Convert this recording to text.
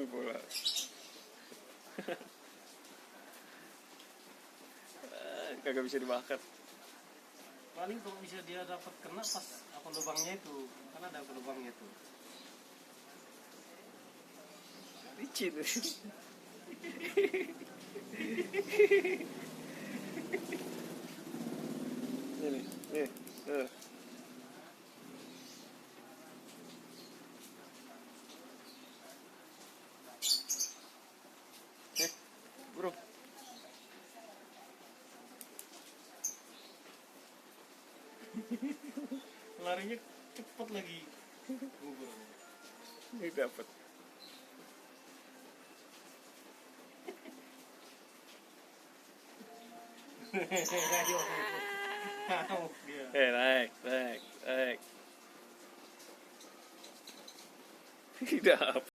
bola. Kagak bisa dimakan. Paling kalau bisa dia dapat kena pas apa lubangnya itu, karena ada lubangnya itu. Licin. Ini, nih. Bro. Larinya cepet lagi. Ini dapat. Naik. Tidak.